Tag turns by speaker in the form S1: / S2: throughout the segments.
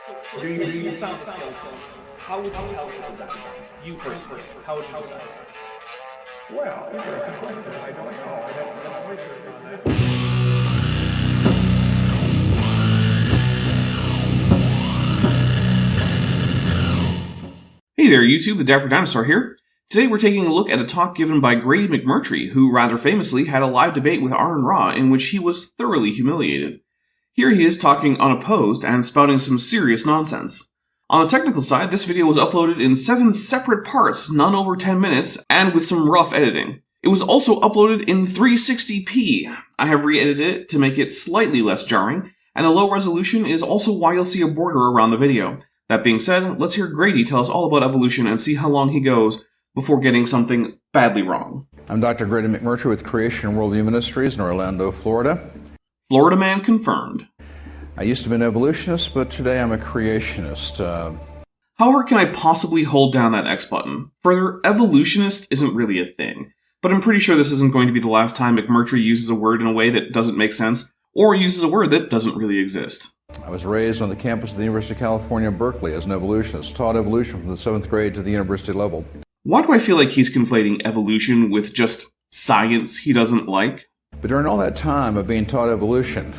S1: You found the skeleton. How would you tell it's a dinosaur? You personally, how would you decide?
S2: Well, interesting question. I don't know. I'd have to do some research on that.
S3: Hey there, YouTube, the Dapper Dinosaur here. Today we're taking a look at a talk given by Grady McMurtry, who rather famously had a live debate with Aaron Ra in which he was thoroughly humiliated. Here he is talking unopposed and spouting some serious nonsense. On the technical side, this video was uploaded in 7 separate parts, none over 10 minutes, and with some rough editing. It was also uploaded in 360p. I have re-edited it to make it slightly less jarring, and the low resolution is also why you'll see a border around the video. That being said, let's hear Grady tell us all about evolution and see how long he goes before getting something badly wrong.
S4: I'm Dr. Grady McMurtry with Creation and Worldview Ministries in Orlando, Florida.
S3: Florida man confirmed.
S4: I used to be an evolutionist, but today I'm a creationist.
S3: How hard can I possibly hold down that X button? Further, evolutionist isn't really a thing, but I'm pretty sure this isn't going to be the last time McMurtry uses a word in a way that doesn't make sense, or uses a word that doesn't really exist.
S4: I was raised on the campus of the University of California, Berkeley as an evolutionist, taught evolution from the 7th grade to the university level.
S3: Why do I feel like he's conflating evolution with just science he doesn't like?
S4: But during all that time of being taught evolution,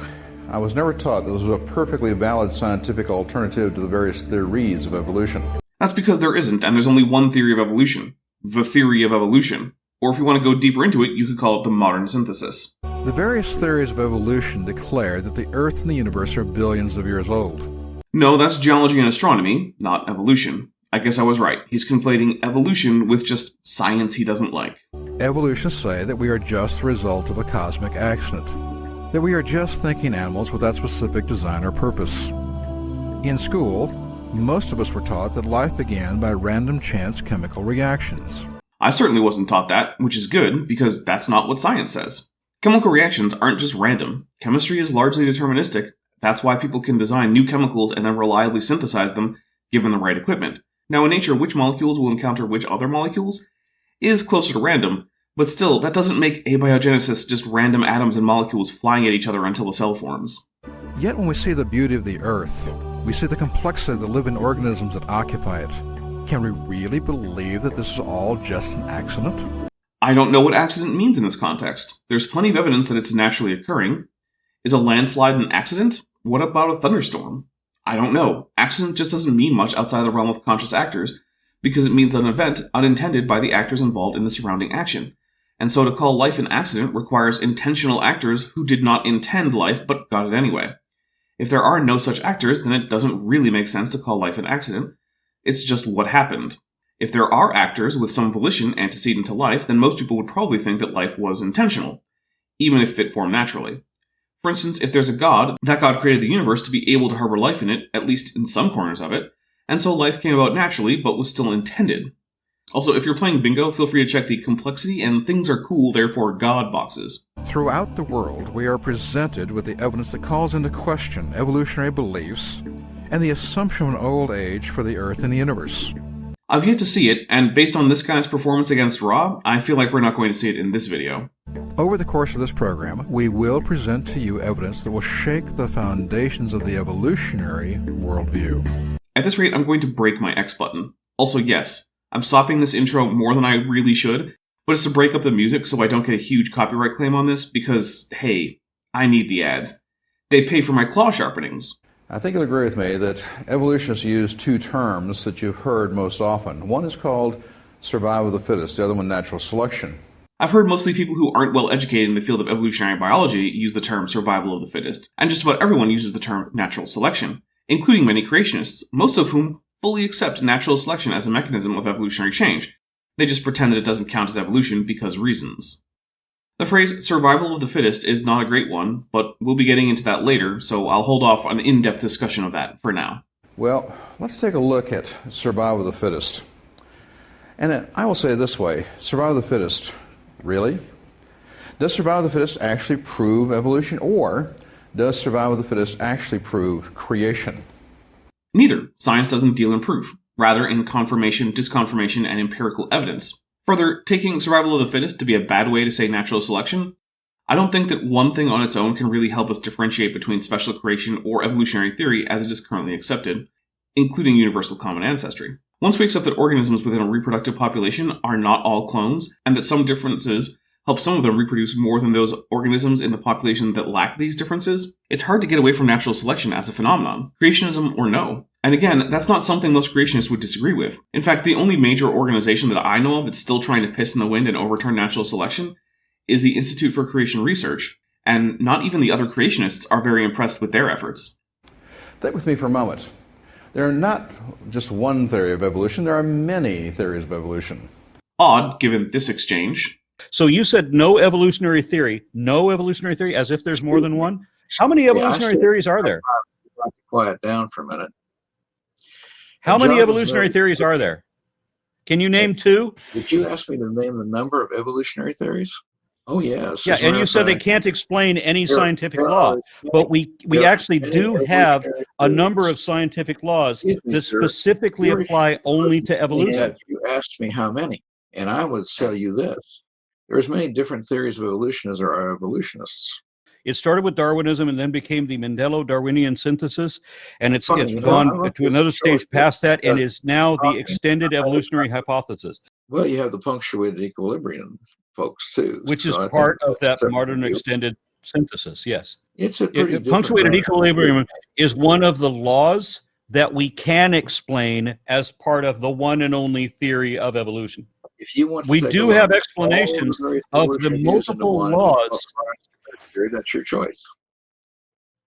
S4: I was never taught that this was a perfectly valid scientific alternative to the various theories of evolution.
S3: That's because there isn't, and there's only one theory of evolution. The theory of evolution. Or if you want to go deeper into it, you could call it the modern synthesis.
S5: The various theories of evolution declare that the Earth and the universe are billions of years old.
S3: No, that's geology and astronomy, not evolution. I guess I was right. He's conflating evolution with just science he doesn't like.
S5: Evolutionists say that we are just the result of a cosmic accident, that we are just thinking animals with that specific design or purpose. In school, most of us were taught that life began by random chance chemical reactions.
S3: I certainly wasn't taught that, which is good, because that's not what science says. Chemical reactions aren't just random. Chemistry is largely deterministic. That's why people can design new chemicals and then reliably synthesize them, given the right equipment. Now, in nature, which molecules will encounter which other molecules is closer to random, but still, that doesn't make abiogenesis just random atoms and molecules flying at each other until a cell forms.
S5: Yet when we see the beauty of the Earth, we see the complexity of the living organisms that occupy it. Can we really believe that this is all just an accident?
S3: I don't know what accident means in this context. There's plenty of evidence that it's naturally occurring. Is a landslide an accident? What about a thunderstorm? I don't know. Accident just doesn't mean much outside the realm of conscious actors, because it means an event unintended by the actors involved in the surrounding action. And so to call life an accident requires intentional actors who did not intend life but got it anyway. If there are no such actors, then it doesn't really make sense to call life an accident. It's just what happened. If there are actors with some volition antecedent to life, then most people would probably think that life was intentional, even if it formed naturally. For instance, if there's a god, that god created the universe to be able to harbor life in it, at least in some corners of it, and so life came about naturally, but was still intended. Also, if you're playing bingo, feel free to check the complexity and things are cool, therefore God boxes.
S5: Throughout the world, we are presented with the evidence that calls into question evolutionary beliefs and the assumption of an old age for the Earth and the universe.
S3: I've yet to see it, and based on this guy's performance against Ra, I feel like we're not going to see it in this video.
S5: Over the course of this program, we will present to you evidence that will shake the foundations of the evolutionary worldview.
S3: At this rate, I'm going to break my X button. Also, yes, I'm stopping this intro more than I really should, but it's to break up the music so I don't get a huge copyright claim on this because, hey, I need the ads. They pay for my claw sharpenings.
S4: I think you'll agree with me that evolutionists use two terms that you've heard most often. One is called survival of the fittest, the other one natural selection.
S3: I've heard mostly people who aren't well educated in the field of evolutionary biology use the term survival of the fittest, and just about everyone uses the term natural selection, including many creationists, most of whom fully accept natural selection as a mechanism of evolutionary change. They just pretend that it doesn't count as evolution because reasons. The phrase survival of the fittest is not a great one, but we'll be getting into that later, so I'll hold off on an in-depth discussion of that for now.
S4: Well, let's take a look at survival of the fittest. And I will say it this way, survival of the fittest, really? Does survival of the fittest actually prove evolution, or does survival of the fittest actually prove creation?
S3: Neither. Science doesn't deal in proof, rather in confirmation, disconfirmation, and empirical evidence. Further, taking survival of the fittest to be a bad way to say natural selection, I don't think that one thing on its own can really help us differentiate between special creation or evolutionary theory as it is currently accepted. including universal common ancestry. Once we accept that organisms within a reproductive population are not all clones, and that some differences help some of them reproduce more than those organisms in the population that lack these differences, it's hard to get away from natural selection as a phenomenon, creationism or no. And again, that's not something most creationists would disagree with. In fact, the only major organization that I know of that's still trying to piss in the wind and overturn natural selection is the Institute for Creation Research, and not even the other creationists are very impressed with their efforts.
S4: Stay with me for a moment. There are not just one theory of evolution, there are many theories of evolution.
S3: Odd, given this exchange.
S6: So you said no evolutionary theory, as if there's more than one? How many evolutionary theories are there?
S7: Quiet down for a minute.
S6: How many evolutionary theories are there? Can you name two?
S7: Did you ask me to name the number of evolutionary theories? Oh, yes.
S6: Yeah, and you said they can't explain any scientific law, but we actually do have a number of scientific laws that specifically apply only to evolution.
S7: You asked me how many, and I would tell you this. There's many different theories of evolution as there are evolutionists.
S6: It started with Darwinism and then became the Mendelo-Darwinian synthesis, and it's gone to another stage past that and is now the extended evolutionary hypothesis.
S7: Well, you have the punctuated equilibrium folks too,
S6: which is part of that modern extended synthesis. Yes,
S7: it's a pretty
S6: punctuated equilibrium is one of the laws that we can explain as part of the one and only theory of evolution.
S7: If you want,
S6: we do have explanations of the multiple laws.
S7: That's your choice.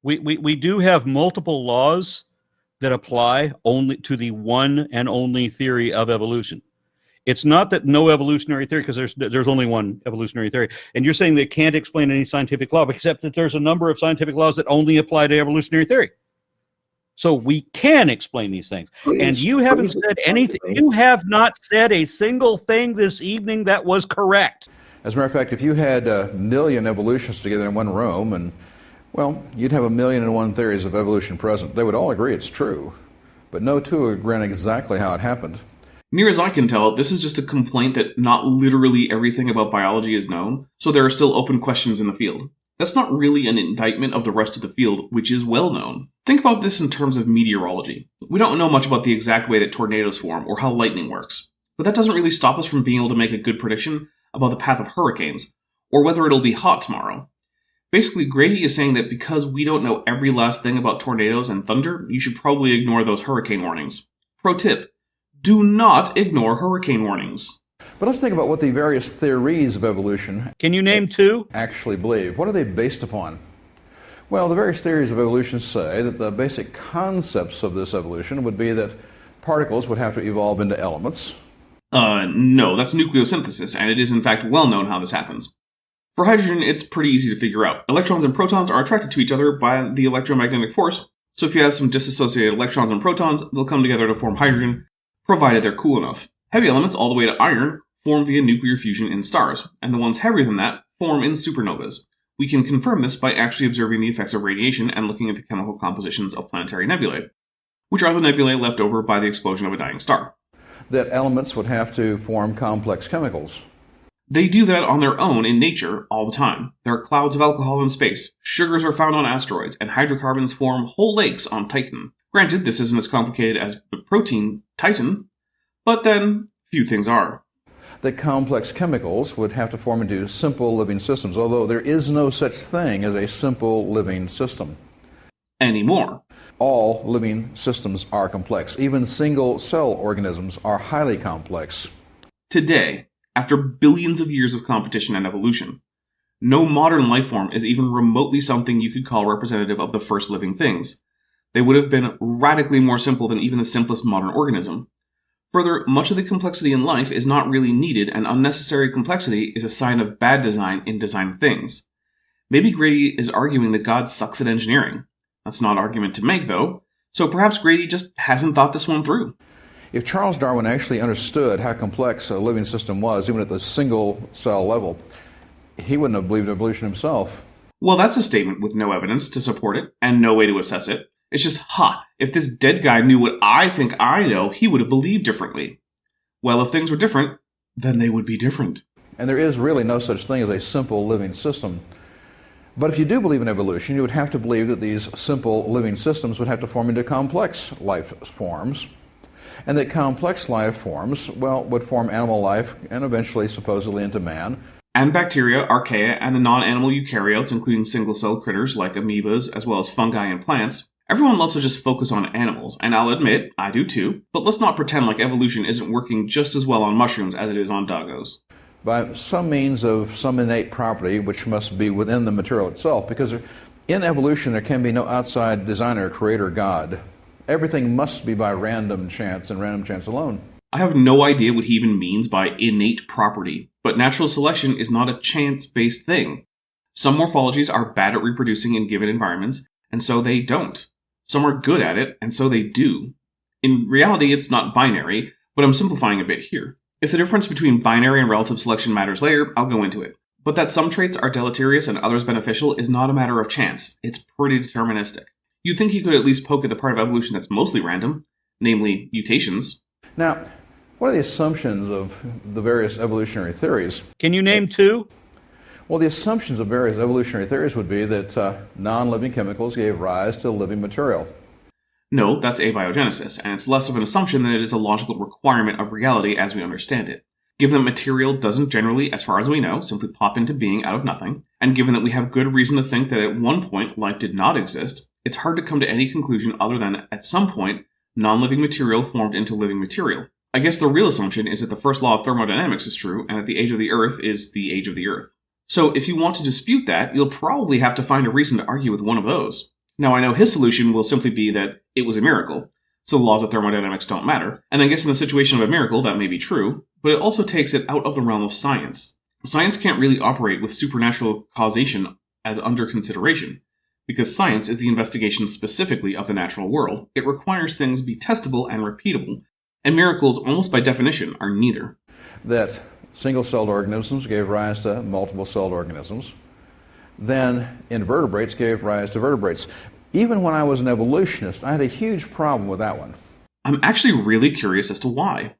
S6: We do have multiple laws that apply only to the one and only theory of evolution. It's not that no evolutionary theory, because there's only one evolutionary theory. And you're saying they can't explain any scientific law, except that there's a number of scientific laws that only apply to evolutionary theory. So we can explain these things. And you haven't said anything. You have not said a single thing this evening that was correct.
S4: As a matter of fact, if you had a million evolutionists together in one room, and, well, you'd have 1,000,001 theories of evolution present. They would all agree it's true, but no two would agree on exactly how it happened.
S3: Near as I can tell, this is just a complaint that not literally everything about biology is known, so there are still open questions in the field. That's not really an indictment of the rest of the field, which is well known. Think about this in terms of meteorology. We don't know much about the exact way that tornadoes form or how lightning works, but that doesn't really stop us from being able to make a good prediction about the path of hurricanes, or whether it'll be hot tomorrow. Basically, Grady is saying that because we don't know every last thing about tornadoes and thunder, you should probably ignore those hurricane warnings. Pro tip, do not ignore hurricane warnings.
S4: But let's think about what the various theories of evolution
S6: can you name two?
S4: Actually believe. What are they based upon? Well, the various theories of evolution say that the basic concepts of this evolution would be that particles would have to evolve into elements.
S3: No, that's nucleosynthesis, and it is in fact well known how this happens. For hydrogen, it's pretty easy to figure out. Electrons and protons are attracted to each other by the electromagnetic force, so if you have some disassociated electrons and protons, they'll come together to form hydrogen, provided they're cool enough. Heavy elements, all the way to iron, form via nuclear fusion in stars, and the ones heavier than that form in supernovas. We can confirm this by actually observing the effects of radiation and looking at the chemical compositions of planetary nebulae, which are the nebulae left over by the explosion of a dying star.
S4: That elements would have to form complex chemicals.
S3: They do that on their own in nature all the time. There are clouds of alcohol in space, sugars are found on asteroids, and hydrocarbons form whole lakes on Titan. Granted, this isn't as complicated as the protein Titan, but then few things are.
S4: That complex chemicals would have to form into simple living systems, although there is no such thing as a simple living system.
S3: Anymore.
S4: All living systems are complex. Even single-cell organisms are highly complex.
S3: Today, after billions of years of competition and evolution, no modern life form is even remotely something you could call representative of the first living things. They would have been radically more simple than even the simplest modern organism. Further, much of the complexity in life is not really needed, and unnecessary complexity is a sign of bad design in designed things. Maybe Grady is arguing that God sucks at engineering. That's not an argument to make, though, so perhaps Grady just hasn't thought this one through.
S4: If Charles Darwin actually understood how complex a living system was, even at the single-cell level, he wouldn't have believed in evolution himself.
S3: Well, that's a statement with no evidence to support it, and no way to assess it. It's just, if this dead guy knew what I think I know, he would have believed differently. Well, if things were different, then they would be different.
S4: And there is really no such thing as a simple living system. But if you do believe in evolution, you would have to believe that these simple living systems would have to form into complex life forms, and that complex life forms, well, would form animal life and eventually, supposedly, into man.
S3: And bacteria, archaea, and the non-animal eukaryotes, including single-celled critters like amoebas, as well as fungi and plants. Everyone loves to just focus on animals, and I'll admit, I do too, but let's not pretend like evolution isn't working just as well on mushrooms as it is on doggos.
S4: By some means of some innate property which must be within the material itself, because in evolution there can be no outside designer, creator, God. Everything must be by random chance and random chance alone.
S3: I have no idea what he even means by innate property, but natural selection is not a chance-based thing. Some morphologies are bad at reproducing in given environments, and so they don't. Some are good at it, and so they do. In reality, it's not binary, but I'm simplifying a bit here. If the difference between binary and relative selection matters later, I'll go into it. But that some traits are deleterious and others beneficial is not a matter of chance. It's pretty deterministic. You'd think he could at least poke at the part of evolution that's mostly random, namely mutations.
S4: Now, what are the assumptions of the various evolutionary theories?
S6: Can you name two?
S4: Well, the assumptions of various evolutionary theories would be that non-living chemicals gave rise to living material.
S3: No, that's abiogenesis, and it's less of an assumption than it is a logical requirement of reality as we understand it. Given that material doesn't generally, as far as we know, simply pop into being out of nothing, and given that we have good reason to think that at one point life did not exist, it's hard to come to any conclusion other than, at some point, non-living material formed into living material. I guess the real assumption is that the first law of thermodynamics is true, and that the age of the Earth is the age of the Earth. So if you want to dispute that, you'll probably have to find a reason to argue with one of those. Now, I know his solution will simply be that it was a miracle, so the laws of thermodynamics don't matter, and I guess in the situation of a miracle that may be true, but it also takes it out of the realm of science. Science can't really operate with supernatural causation as under consideration, because science is the investigation specifically of the natural world. It requires things be testable and repeatable, and miracles, almost by definition, are neither.
S4: That single-celled organisms gave rise to multiple-celled organisms. Then invertebrates gave rise to vertebrates. Even when I was an evolutionist, I had a huge problem with that one.
S3: I'm actually really curious as to why.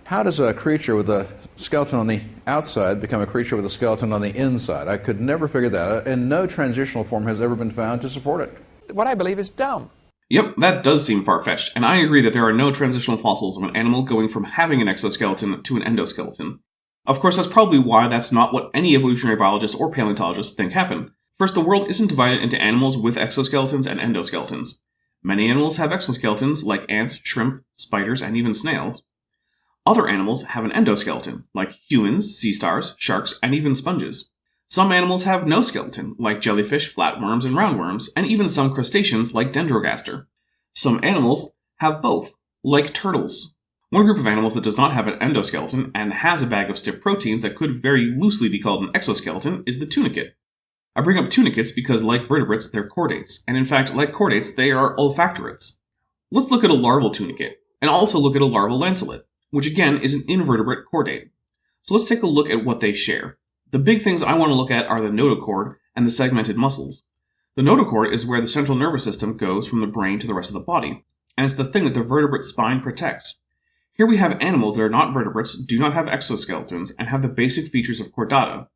S4: How does a creature with a skeleton on the outside become a creature with a skeleton on the inside? I could never figure that out, and no transitional form has ever been found to support it.
S2: What I believe is dumb.
S3: Yep, that does seem far-fetched, and I agree that there are no transitional fossils of an animal going from having an exoskeleton to an endoskeleton. Of course, that's probably why that's not what any evolutionary biologists or paleontologists think happened. First, the world isn't divided into animals with exoskeletons and endoskeletons. Many animals have exoskeletons, like ants, shrimp, spiders, and even snails. Other animals have an endoskeleton, like humans, sea stars, sharks, and even sponges. Some animals have no skeleton, like jellyfish, flatworms, and roundworms, and even some crustaceans, like Dendrogaster. Some animals have both, like turtles. One group of animals that does not have an endoskeleton and has a bag of stiff proteins that could very loosely be called an exoskeleton is the tunicate. I bring up tunicates because, like vertebrates, they're chordates, and in fact, like chordates, they are olfactorates. Let's look at a larval tunicate, and also look at a larval lancelet, which again is an invertebrate chordate. So let's take a look at what they share. The big things I want to look at are the notochord and the segmented muscles. The notochord is where the central nervous system goes from the brain to the rest of the body, and it's the thing that the vertebrate spine protects. Here we have animals that are not vertebrates, do not have exoskeletons, and have the basic features of chordata.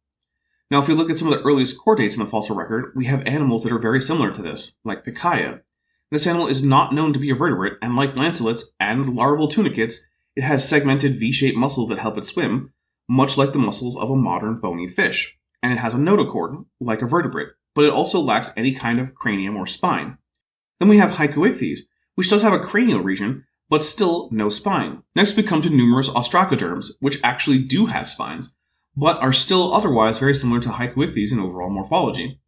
S3: Now, if we look at some of the earliest chordates in the fossil record, we have animals that are very similar to this, like Picaia. This animal is not known to be a vertebrate, and like lancelets and larval tunicates, it has segmented V-shaped muscles that help it swim, much like the muscles of a modern bony fish. And it has a notochord, like a vertebrate, but it also lacks any kind of cranium or spine. Then we have Hycoichthyes, which does have a cranial region, but still no spine. Next we come to numerous ostracoderms, which actually do have spines, but are still otherwise very similar to Hycoichthyes in overall morphology.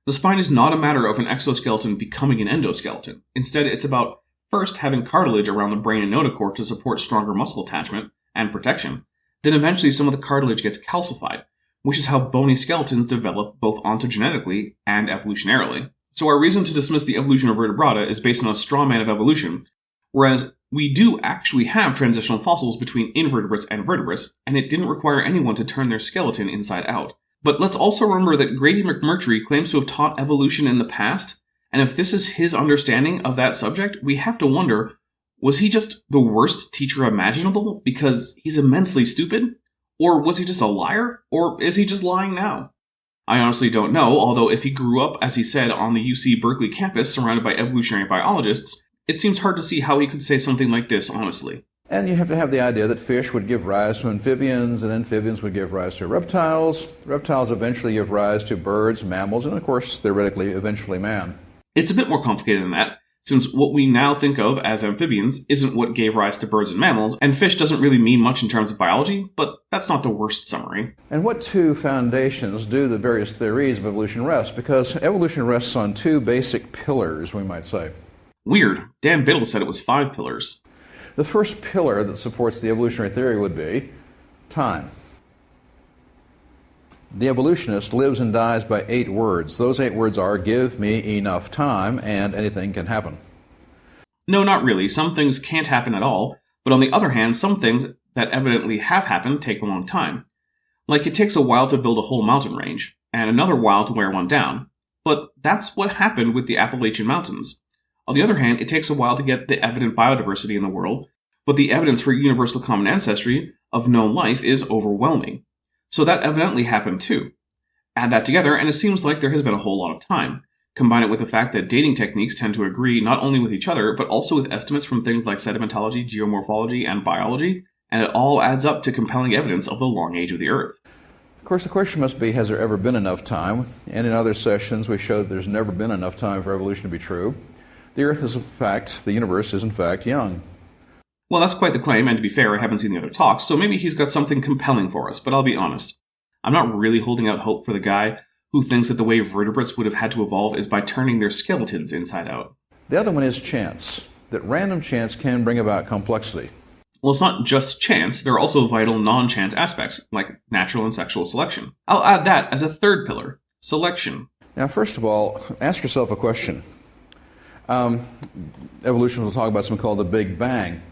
S3: The spine is not a matter of an exoskeleton becoming an endoskeleton. Instead, it's about first having cartilage around the brain and notochord to support stronger muscle attachment and protection. Then eventually some of the cartilage gets calcified, which is how bony skeletons develop both ontogenetically and evolutionarily. So our reason to dismiss the evolution of vertebrata is based on a straw man of evolution, whereas we do actually have transitional fossils between invertebrates and vertebrates, and it didn't require anyone to turn their skeleton inside out. But let's also remember that Grady McMurtry claims to have taught evolution in the past, and if this is his understanding of that subject, we have to wonder, was he just the worst teacher imaginable because he's immensely stupid? Or was he just a liar? Or is he just lying now? I honestly don't know, although if he grew up, as he said, on the UC Berkeley campus surrounded by evolutionary biologists, it seems hard to see how he could say something like this honestly.
S4: And you have to have the idea that fish would give rise to amphibians, and amphibians would give rise to reptiles. Reptiles eventually give rise to birds, mammals, and of course, theoretically, eventually man.
S3: It's a bit more complicated than that, since what we now think of as amphibians isn't what gave rise to birds and mammals, and fish doesn't really mean much in terms of biology, but that's not the worst summary.
S4: And what two foundations do the various theories of evolution rest? Because evolution rests on two basic pillars, we might say.
S3: Weird. Dan Biddle said it was 5 pillars.
S4: The first pillar that supports the evolutionary theory would be time. The evolutionist lives and dies by 8 words. Those 8 words are, give me enough time and anything can happen.
S3: No, not really. Some things can't happen at all, but on the other hand, some things that evidently have happened take a long time. Like it takes a while to build a whole mountain range, and another while to wear one down. But that's what happened with the Appalachian Mountains. On the other hand, it takes a while to get the evident biodiversity in the world, but the evidence for universal common ancestry of known life is overwhelming. So that evidently happened too. Add that together, and it seems like there has been a whole lot of time. Combine it with the fact that dating techniques tend to agree not only with each other, but also with estimates from things like sedimentology, geomorphology, and biology, and it all adds up to compelling evidence of the long age of the Earth.
S4: Of course, the question must be, has there ever been enough time? And in other sessions, we showed there's never been enough time for evolution to be true. The Earth is in fact, the universe is in fact young.
S3: Well, that's quite the claim, and to be fair, I haven't seen the other talks, so maybe he's got something compelling for us, but I'll be honest. I'm not really holding out hope for the guy who thinks that the way vertebrates would have had to evolve is by turning their skeletons inside out.
S4: The other one is chance, that random chance can bring about complexity.
S3: Well, it's not just chance, there are also vital non-chance aspects, like natural and sexual selection. I'll add that as a third pillar, selection.
S4: Now, first of all, ask yourself a question. Evolution will talk about something called the Big Bang.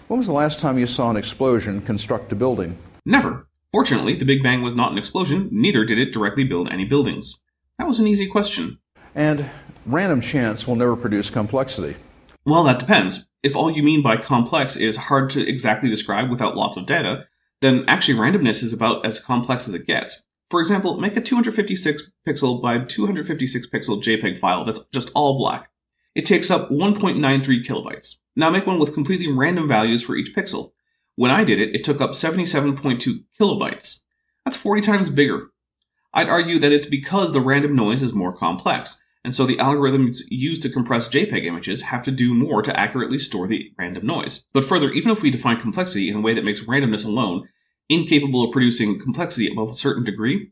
S4: When was the last time you saw an explosion construct a building?
S3: Never. Fortunately, the Big Bang was not an explosion, neither did it directly build any buildings. That was an easy question.
S4: And random chance will never produce complexity.
S3: Well, that depends. If all you mean by complex is hard to exactly describe without lots of data, then actually randomness is about as complex as it gets. For example, make a 256 pixel by 256 pixel JPEG file that's just all black. It takes up 1.93 kilobytes. Now make one with completely random values for each pixel. When I did it, it took up 77.2 kilobytes. That's 40 times bigger. I'd argue that it's because the random noise is more complex, and so the algorithms used to compress JPEG images have to do more to accurately store the random noise. But further, even if we define complexity in a way that makes randomness alone incapable of producing complexity above a certain degree,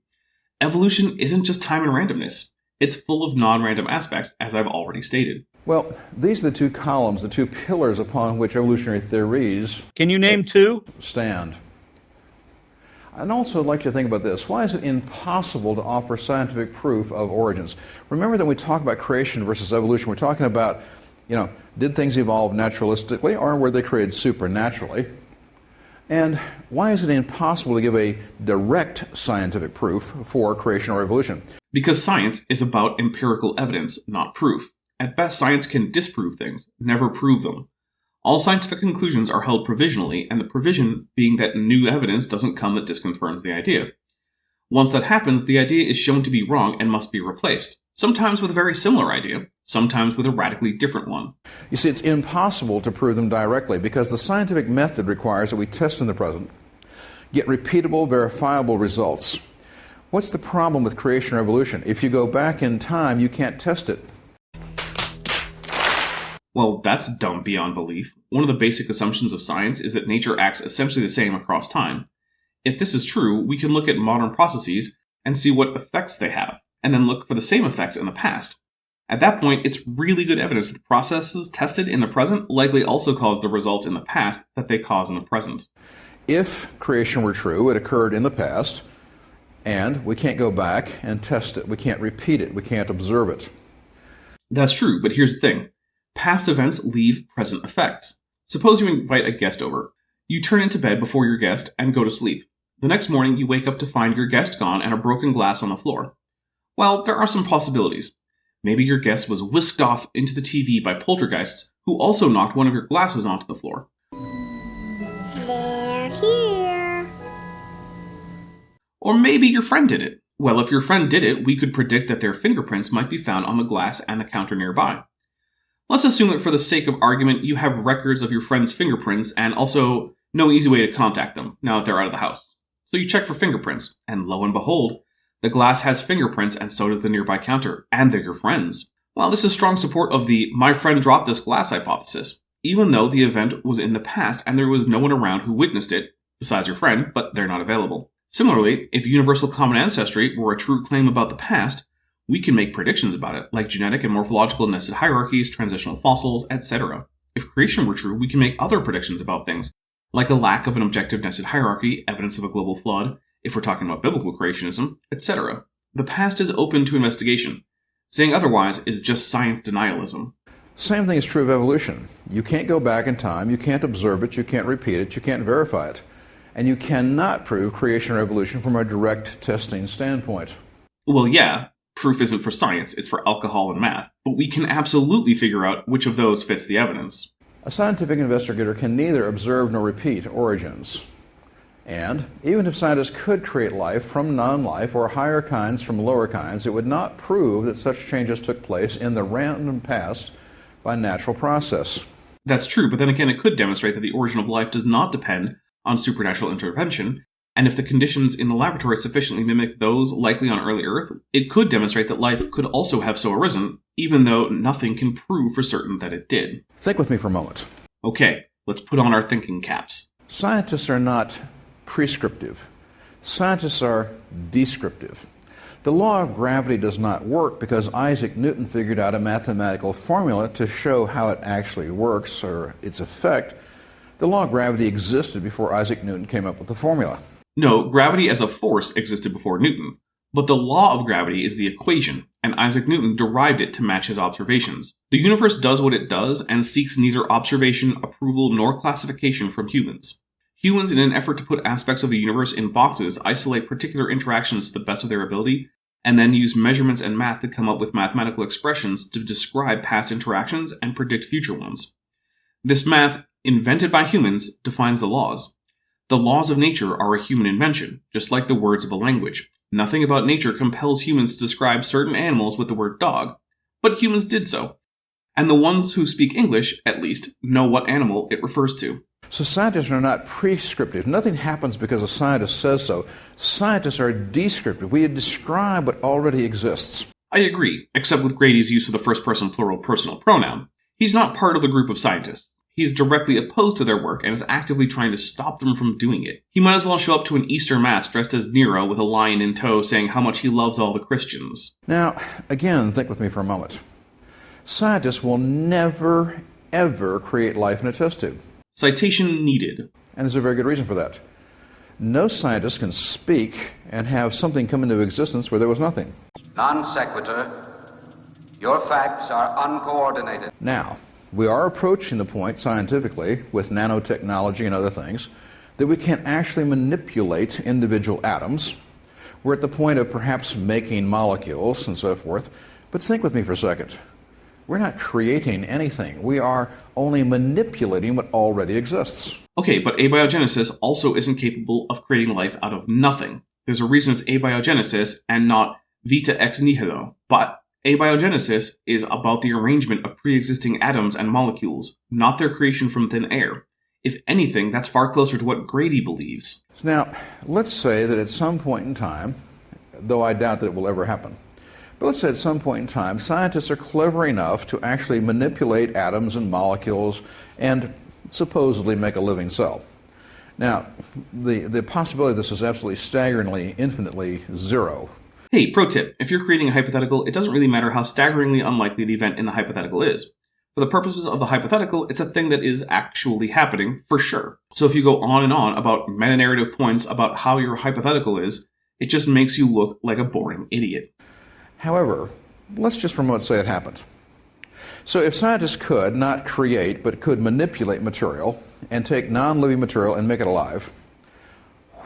S3: evolution isn't just time and randomness. It's full of non-random aspects, as I've already stated.
S4: Well, these are the two columns, the two pillars upon which evolutionary theories
S6: Can you name 2?
S4: stand. I'd also like to think about this. Why is it impossible to offer scientific proof of origins? Remember that when we talk about creation versus evolution, we're talking about, did things evolve naturalistically or were they created supernaturally? And why is it impossible to give a direct scientific proof for creation or evolution?
S3: Because science is about empirical evidence, not proof. At best, science can disprove things, never prove them. All scientific conclusions are held provisionally, and the provision being that new evidence doesn't come that disconfirms the idea. Once that happens, the idea is shown to be wrong and must be replaced, sometimes with a very similar idea, sometimes with a radically different one.
S4: You see, it's impossible to prove them directly because the scientific method requires that we test in the present, get repeatable, verifiable results. What's the problem with creation or evolution? If you go back in time, you can't test it.
S3: Well, that's dumb beyond belief. One of the basic assumptions of science is that nature acts essentially the same across time. If this is true, we can look at modern processes and see what effects they have, and then look for the same effects in the past. At that point, it's really good evidence that the processes tested in the present likely also caused the results in the past that they cause in the present.
S4: If creation were true, it occurred in the past, and we can't go back and test it. We can't repeat it. We can't observe it.
S3: That's true, but here's the thing. Past events leave present effects. Suppose you invite a guest over. You turn into bed before your guest and go to sleep. The next morning, you wake up to find your guest gone and a broken glass on the floor. Well, there are some possibilities. Maybe your guest was whisked off into the TV by poltergeists who also knocked one of your glasses onto the floor.
S8: They're here.
S3: Or maybe your friend did it. Well, if your friend did it, we could predict that their fingerprints might be found on the glass and the counter nearby. Let's assume that for the sake of argument, you have records of your friend's fingerprints and also no easy way to contact them now that they're out of the house. So you check for fingerprints, and lo and behold, the glass has fingerprints and so does the nearby counter, and they're your friends. Well, this is strong support of the my friend dropped this glass hypothesis, even though the event was in the past and there was no one around who witnessed it, besides your friend, but they're not available. Similarly, if universal common ancestry were a true claim about the past, we can make predictions about it, like genetic and morphological nested hierarchies, transitional fossils, etc. If creation were true, we can make other predictions about things, like a lack of an objective nested hierarchy, evidence of a global flood, if we're talking about biblical creationism, etc. The past is open to investigation. Saying otherwise is just science denialism.
S4: Same thing is true of evolution. You can't go back in time, you can't observe it, you can't repeat it, you can't verify it. And you cannot prove creation or evolution from a direct testing standpoint.
S3: Well, yeah, proof isn't for science, it's for alcohol and math. But we can absolutely figure out which of those fits the evidence.
S4: A scientific investigator can neither observe nor repeat origins. And even if scientists could create life from non-life or higher kinds from lower kinds, it would not prove that such changes took place in the random past by natural process.
S3: That's true, but then again, it could demonstrate that the origin of life does not depend on supernatural intervention, and if the conditions in the laboratory sufficiently mimic those likely on early Earth, it could demonstrate that life could also have so arisen, even though nothing can prove for certain that it did.
S4: Think with me for a moment.
S3: Okay, let's put on our thinking caps.
S4: Scientists are not prescriptive. Scientists are descriptive. The law of gravity does not work because Isaac Newton figured out a mathematical formula to show how it actually works or its effect. The law of gravity existed before Isaac Newton came up with the formula.
S3: No, gravity as a force existed before Newton, but the law of gravity is the equation, and Isaac Newton derived it to match his observations. The universe does what it does and seeks neither observation, approval, nor classification from humans. Humans, in an effort to put aspects of the universe in boxes, isolate particular interactions to the best of their ability, and then use measurements and math to come up with mathematical expressions to describe past interactions and predict future ones. This math, invented by humans, defines the laws. The laws of nature are a human invention, just like the words of a language. Nothing about nature compels humans to describe certain animals with the word dog, but humans did so. And the ones who speak English, at least, know what animal it refers to.
S4: So scientists are not prescriptive. Nothing happens because a scientist says so. Scientists are descriptive. We describe what already exists.
S3: I agree, except with Grady's use of the first-person plural personal pronoun. He's not part of the group of scientists. He's directly opposed to their work and is actively trying to stop them from doing it. He might as well show up to an Easter Mass dressed as Nero with a lion in tow saying how much he loves all the Christians.
S4: Now, again, think with me for a moment. Scientists will never, ever create life in a test tube.
S3: Citation needed.
S4: And there's a very good reason for that. No scientist can speak and have something come into existence where there was nothing.
S8: Non sequitur. Your facts are uncoordinated.
S4: Now, we are approaching the point scientifically, with nanotechnology and other things, that we can actually manipulate individual atoms. We're at the point of perhaps making molecules and so forth. But think with me for a second. We're not creating anything. We are only manipulating what already exists.
S3: Okay, but abiogenesis also isn't capable of creating life out of nothing. There's a reason it's abiogenesis and not vita ex nihilo. But abiogenesis is about the arrangement of pre-existing atoms and molecules, not their creation from thin air. If anything, that's far closer to what Grady believes.
S4: Now, let's say that at some point in time, though I doubt that it will ever happen, but let's say at some point in time, scientists are clever enough to actually manipulate atoms and molecules and supposedly make a living cell. Now, the possibility of this is absolutely staggeringly, infinitely zero.
S3: Hey, pro tip, if you're creating a hypothetical, it doesn't really matter how staggeringly unlikely the event in the hypothetical is. For the purposes of the hypothetical, it's a thing that is actually happening, for sure. So if you go on and on about meta-narrative points about how your hypothetical is, it just makes you look like a boring idiot.
S4: However, let's just for a moment say it happened. So if scientists could not create, but could manipulate material and take non-living material and make it alive,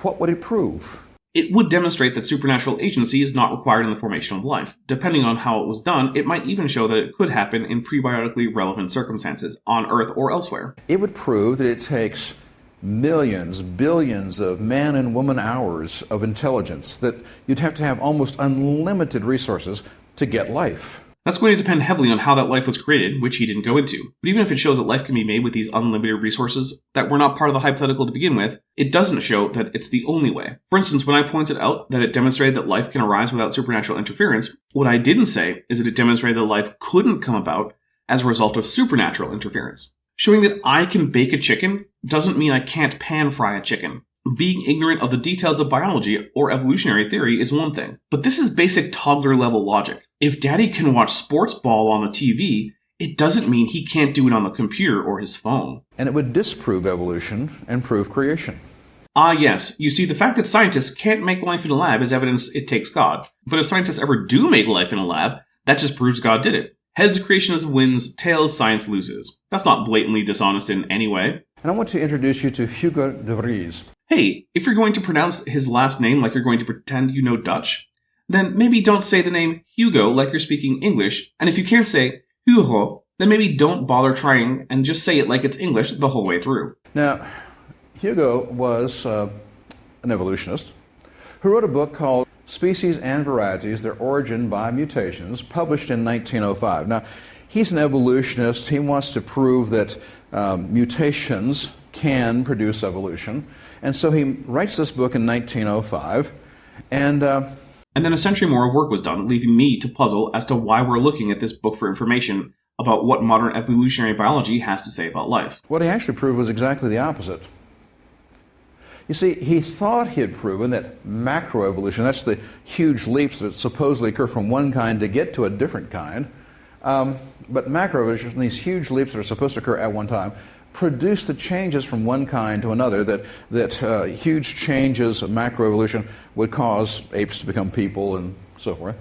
S4: what would it prove?
S3: It would demonstrate that supernatural agency is not required in the formation of life. Depending on how it was done, it might even show that it could happen in prebiotically relevant circumstances, on Earth or elsewhere.
S4: It would prove that it takes millions, billions of man and woman hours of intelligence, that you'd have to have almost unlimited resources to get life.
S3: That's going to depend heavily on how that life was created, which he didn't go into. But even if it shows that life can be made with these unlimited resources that were not part of the hypothetical to begin with, it doesn't show that it's the only way. For instance, when I pointed out that it demonstrated that life can arise without supernatural interference, what I didn't say is that it demonstrated that life couldn't come about as a result of supernatural interference. Showing that I can bake a chicken doesn't mean I can't pan-fry a chicken. Being ignorant of the details of biology or evolutionary theory is one thing, but this is basic toddler-level logic. If Daddy can watch sports ball on the TV, it doesn't mean he can't do it on the computer or his phone.
S4: And it would disprove evolution and prove creation.
S3: Ah, yes. You see, the fact that scientists can't make life in a lab is evidence it takes God. But if scientists ever do make life in a lab, that just proves God did it. Heads, creationism wins, tails, science loses. That's not blatantly dishonest in any way.
S4: And I want to introduce you to Hugo de Vries.
S3: Hey, if you're going to pronounce his last name like you're going to pretend you know Dutch, then maybe don't say the name Hugo like you're speaking English, and if you can't say Hugo, then maybe don't bother trying and just say it like it's English the whole way through.
S4: Now, Hugo was an evolutionist who wrote a book called Species and Varieties, Their Origin by Mutations, published in 1905. Now, he's an evolutionist. He wants to prove that mutations can produce evolution. And so he writes this book in 1905, and
S3: then a century more of work was done, leaving me to puzzle as to why we're looking at this book for information about what modern evolutionary biology has to say about life.
S4: What he actually proved was exactly the opposite. You see, he thought he had proven that macroevolution, that's the huge leaps that supposedly occur from one kind to get to a different kind, but macroevolution, these huge leaps that are supposed to occur at one time, produce the changes from one kind to another, that huge changes of macroevolution would cause apes to become people and so forth.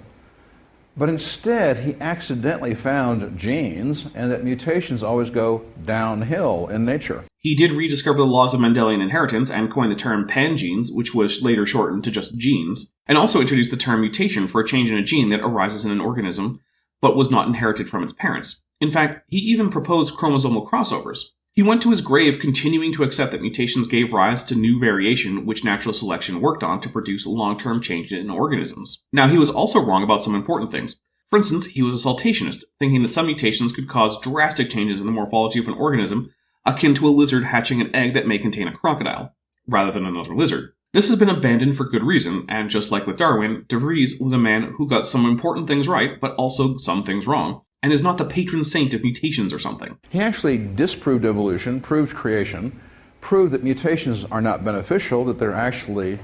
S4: But instead, he accidentally found genes, and that mutations always go downhill in nature.
S3: He did rediscover the laws of Mendelian inheritance and coined the term pangenes, which was later shortened to just genes, and also introduced the term mutation for a change in a gene that arises in an organism, but was not inherited from its parents. In fact, he even proposed chromosomal crossovers. He went to his grave continuing to accept that mutations gave rise to new variation which natural selection worked on to produce long-term changes in organisms. Now, he was also wrong about some important things. For instance, he was a saltationist, thinking that some mutations could cause drastic changes in the morphology of an organism, akin to a lizard hatching an egg that may contain a crocodile, rather than another lizard. This has been abandoned for good reason, and just like with Darwin, de Vries was a man who got some important things right, but also some things wrong, and is not the patron saint of mutations or something.
S4: He actually disproved evolution, proved creation, proved that mutations are not beneficial, that they're actually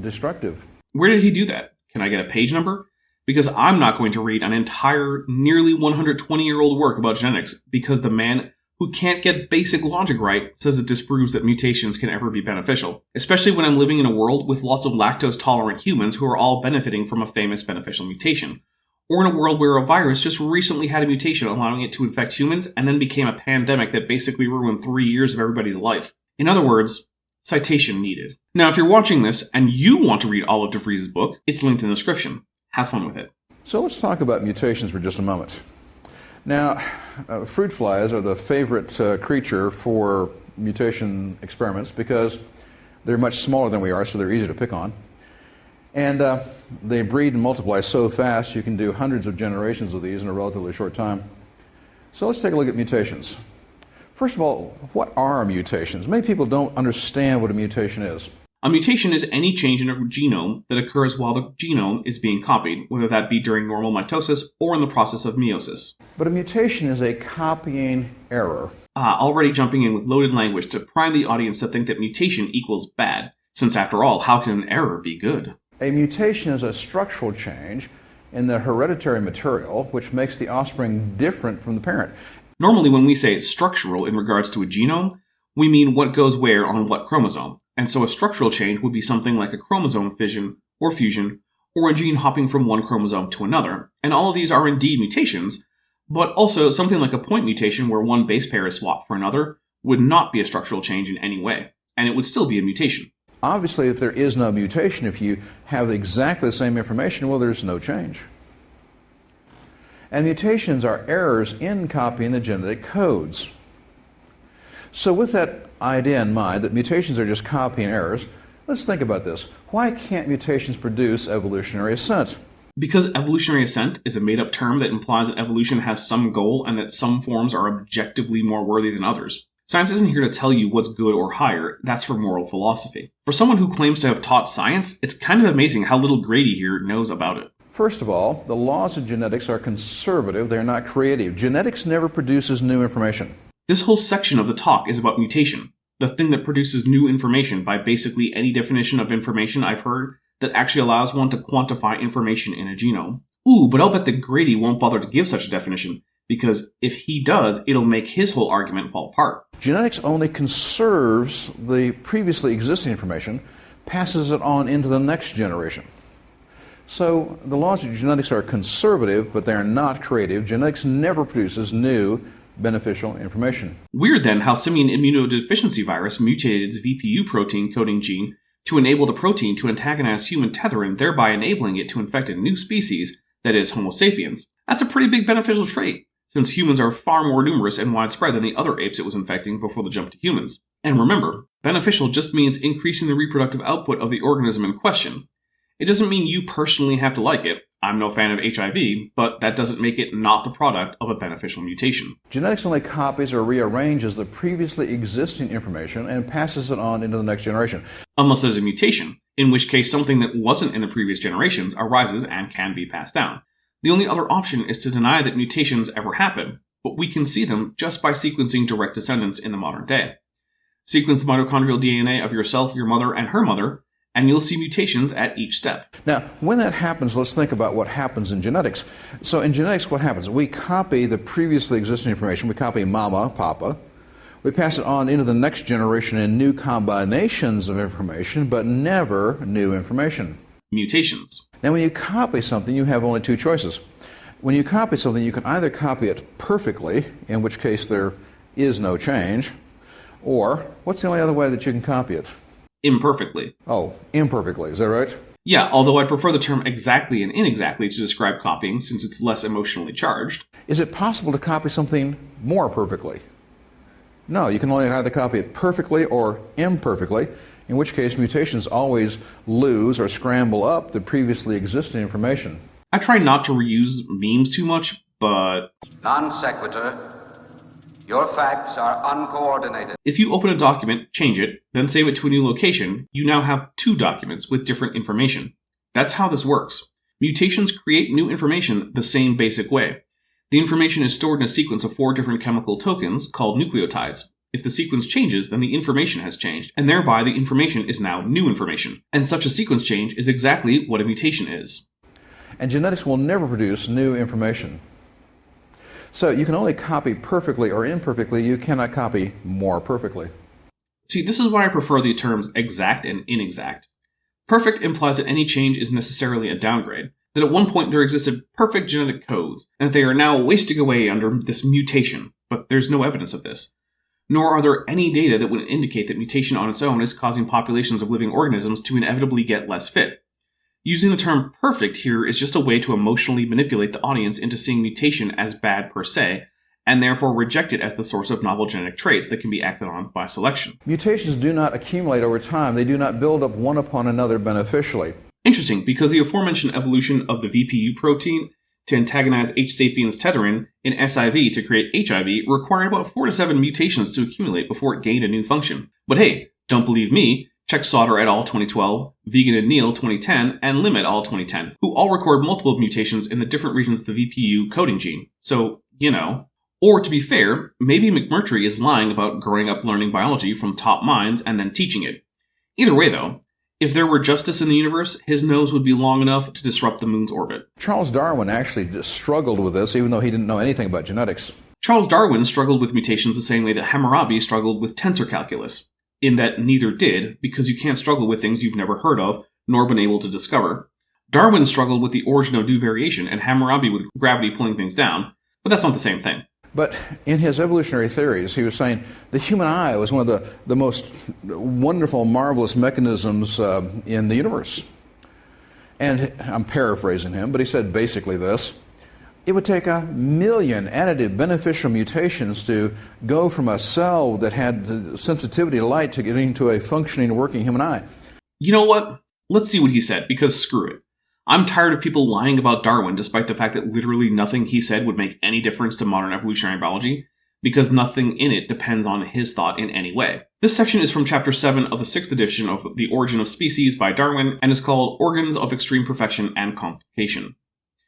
S4: destructive.
S3: Where did he do that? Can I get a page number? Because I'm not going to read an entire, nearly 120-year-old work about genetics because the man who can't get basic logic right says it disproves that mutations can ever be beneficial, especially when I'm living in a world with lots of lactose-tolerant humans who are all benefiting from a famous beneficial mutation. Or in a world where a virus just recently had a mutation allowing it to infect humans and then became a pandemic that basically ruined 3 years of everybody's life. In other words, citation needed. Now, if you're watching this and you want to read all of de Vries' book, it's linked in the description. Have fun with it.
S4: So let's talk about mutations for just a moment. Now, fruit flies are the favorite creature for mutation experiments because they're much smaller than we are, so they're easy to pick on. And they breed and multiply so fast you can do hundreds of generations of these in a relatively short time. So let's take a look at mutations. First of all, what are mutations? Many people don't understand what a mutation is.
S3: A mutation is any change in a genome that occurs while the genome is being copied, whether that be during normal mitosis or in the process of meiosis.
S4: But a mutation is a copying error.
S3: Already jumping in with loaded language to prime the audience to think that mutation equals bad, since after all, how can an error be good?
S4: A mutation is a structural change in the hereditary material which makes the offspring different from the parent.
S3: Normally when we say structural in regards to a genome, we mean what goes where on what chromosome. And so a structural change would be something like a chromosome fission or fusion, or a gene hopping from one chromosome to another. And all of these are indeed mutations, but also something like a point mutation where one base pair is swapped for another would not be a structural change in any way, and it would still be a mutation.
S4: Obviously, if there is no mutation, if you have exactly the same information, well, there's no change. And mutations are errors in copying the genetic codes. So with that idea in mind, that mutations are just copying errors, let's think about this. Why can't mutations produce evolutionary ascent?
S3: Because evolutionary ascent is a made-up term that implies that evolution has some goal and that some forms are objectively more worthy than others. Science isn't here to tell you what's good or higher, that's for moral philosophy. For someone who claims to have taught science, it's kind of amazing how little Grady here knows about it.
S4: First of all, the laws of genetics are conservative, they're not creative. Genetics never produces new information.
S3: This whole section of the talk is about mutation, the thing that produces new information by basically any definition of information I've heard that actually allows one to quantify information in a genome. Ooh, but I'll bet that Grady won't bother to give such a definition, because if he does, it'll make his whole argument fall apart.
S4: Genetics only conserves the previously existing information, passes it on into the next generation. So the laws of genetics are conservative, but they're not creative. Genetics never produces new beneficial information.
S3: Weird then how simian immunodeficiency virus mutated its VPU protein coding gene to enable the protein to antagonize human tetherin, thereby enabling it to infect a new species, that is, Homo sapiens. That's a pretty big beneficial trait, since humans are far more numerous and widespread than the other apes it was infecting before the jump to humans. And remember, beneficial just means increasing the reproductive output of the organism in question. It doesn't mean you personally have to like it. I'm no fan of HIV, but that doesn't make it not the product of a beneficial mutation.
S4: Genetics only copies or rearranges the previously existing information and passes it on into the next generation.
S3: Unless there's a mutation, in which case something that wasn't in the previous generations arises and can be passed down. The only other option is to deny that mutations ever happen, but we can see them just by sequencing direct descendants in the modern day. Sequence the mitochondrial DNA of yourself, your mother, and her mother, and you'll see mutations at each step.
S4: Now, when that happens, let's think about what happens in genetics. So in genetics, what happens? We copy the previously existing information. We copy mama, papa. We pass it on into the next generation in new combinations of information, but never new information.
S3: Mutations.
S4: Now, when you copy something, you have only two choices. When you copy something, you can either copy it perfectly, in which case there is no change, or what's the only other way that you can copy it?
S3: Imperfectly.
S4: Oh, imperfectly, is that right?
S3: Yeah, although I prefer the term exactly and inexactly to describe copying since it's less emotionally charged.
S4: Is it possible to copy something more perfectly? No, you can only either copy it perfectly or imperfectly, in which case mutations always lose or scramble up the previously existing information.
S3: I try not to reuse memes too much, but...
S8: Non sequitur. Your facts are uncoordinated.
S3: If you open a document, change it, then save it to a new location, you now have two documents with different information. That's how this works. Mutations create new information the same basic way. The information is stored in a sequence of 4 different chemical tokens called nucleotides. If the sequence changes, then the information has changed, and thereby the information is now new information. And such a sequence change is exactly what a mutation is.
S4: And genetics will never produce new information. So you can only copy perfectly or imperfectly, you cannot copy more perfectly.
S3: See, this is why I prefer the terms exact and inexact. Perfect implies that any change is necessarily a downgrade, that at one point there existed perfect genetic codes, and that they are now wasting away under this mutation, but there's no evidence of this. Nor are there any data that would indicate that mutation on its own is causing populations of living organisms to inevitably get less fit. Using the term perfect here is just a way to emotionally manipulate the audience into seeing mutation as bad per se, and therefore reject it as the source of novel genetic traits that can be acted on by selection.
S4: Mutations do not accumulate over time. They do not build up one upon another beneficially.
S3: Interesting, because the aforementioned evolution of the VPU protein to antagonize H. sapiens tetherin in SIV to create HIV required about 4 to 7 mutations to accumulate before it gained a new function. But hey, don't believe me? Check Sauter et al. 2012, Vegan and Neal 2010, and Lim et al. 2010, who all record multiple mutations in the different regions of the VPU coding gene. So, you know. Or to be fair, maybe McMurtry is lying about growing up learning biology from top minds and then teaching it. Either way though, if there were justice in the universe, his nose would be long enough to disrupt the moon's orbit.
S4: Charles Darwin actually just struggled with this, even though he didn't know anything about genetics.
S3: Charles Darwin struggled with mutations the same way that Hammurabi struggled with tensor calculus, in that neither did, because you can't struggle with things you've never heard of, nor been able to discover. Darwin struggled with the origin of new variation, and Hammurabi with gravity pulling things down, but that's not the same thing.
S4: But in his evolutionary theories, he was saying the human eye was one of the most wonderful, marvelous mechanisms in the universe. And I'm paraphrasing him, but he said basically this: It would take 1 million additive beneficial mutations to go from a cell that had the sensitivity to light to getting to a functioning, working human eye.
S3: You know what? Let's see what he said, because screw it. I'm tired of people lying about Darwin despite the fact that literally nothing he said would make any difference to modern evolutionary biology, because nothing in it depends on his thought in any way. This section is from Chapter 7 of the 6th edition of The Origin of Species by Darwin, and is called Organs of Extreme Perfection and Complication.